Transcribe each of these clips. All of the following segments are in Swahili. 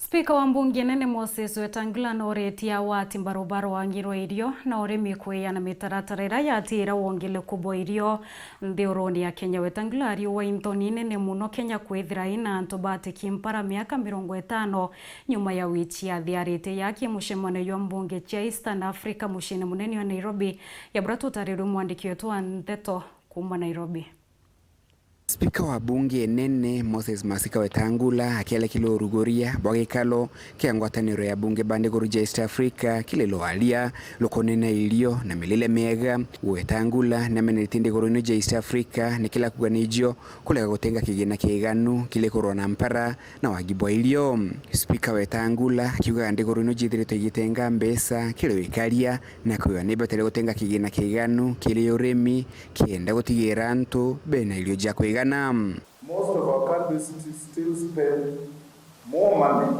Spika wa mbunge nene Moses Wetangula noretia wati mbarobaro wangirwa irio na urimi kwiyana mitaratara ira yatira wongele kubwa irio ntheuroni ya Kenya. Wetangula ari wa intoni nene muno Kenya kwithira ina antu batiki MPARA miaka 50 nyuma ya wichi ya thiarite yake mushemano ya mbunge cha Eastern Africa mushine munene wa Nairobi. Yabura tutariru mwandiki wetu wa Ntheto kuma Nairobi. Spika wa bunge nene Moses Masika Wetangula akiele kilo rugoria bwagikalo kia ngwataniro ya bunge bandeguru ja East Africa kile loalia lokonena ilio na milile mega. Wetangula na menitinde gorino ja East Africa ni kila kuganijio kulega gotenga kigena kiganu kile korona MPARA na wagibwa ilio. Spika Wetangula kiuga ande gorino jithirito igitenga mbesa kile wikalia na kuyo neba tele gotenga kigena kiganu kile yoremi kienda gotigera nto bena ilio ja kwega. Most of our countries still spend more money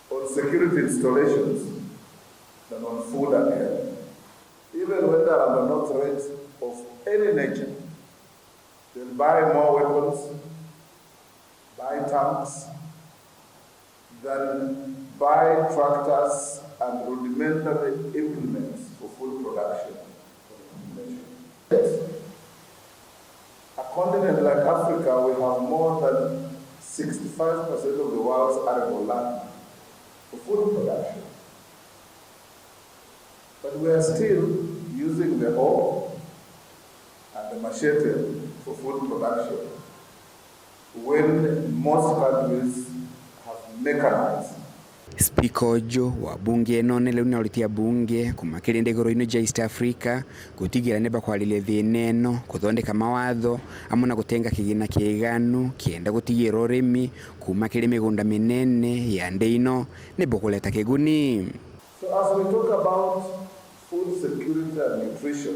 on security installations than on food and health. Even when there are no threats of any nature, they'll buy more weapons, buy tanks, than buy tractors and rudimentary implements for food production. A continent like Africa, we have more than 65% of the world's arable land for food production. But we are still using the hoe and the machete for food production when most countries have mechanized. Spika ojo wa bunge none leo nauritia bunge kumakire ndegoro ino ja East Africa gutigira neba kwalile thineno kuthondeka mawatho amuna gutenga kigina kiganu kienda gutigira urimi kumakire migunda minene ya ndeino nebo kuleta kiguni. So as we talk about food security and nutrition,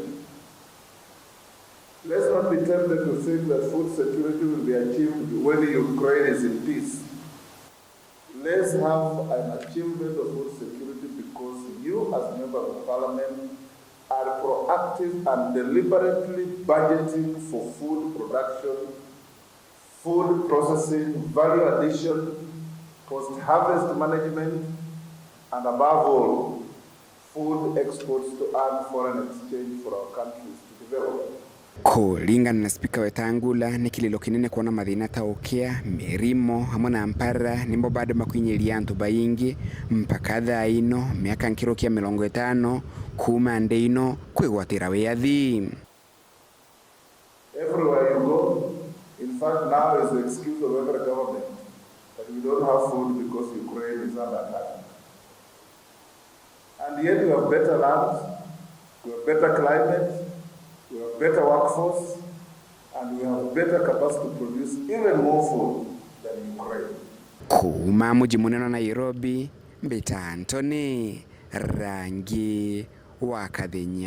let's not be tempted to think that food security will be achieved when Ukraine is in peace. Let's have an achievement of food security because you as members of parliament are proactive and deliberately budgeting for food production, food processing, value addition, post-harvest management, and above all, food exports to earn foreign exchange for our countries to develop. Kulingana na Spika Wetangula ni kililo kinene kuona mathina taokea mirimo hamwe na MPARA nimbo bado makwinyiria antu baingi mpaka thaino miaka nkiro kia 50 kuma ndeino kwigwatira wiathi. Everywhere you go, in fact now is the excuse of every government that we don't have food because Ukraine is under attack. And yet we have better lands, we have better climate, we have better workforce, and we have better capacity to produce even more food than Ukraine. Kuma mji munene Nairobi, Mbita Anthony, rangi wa Kadhinya.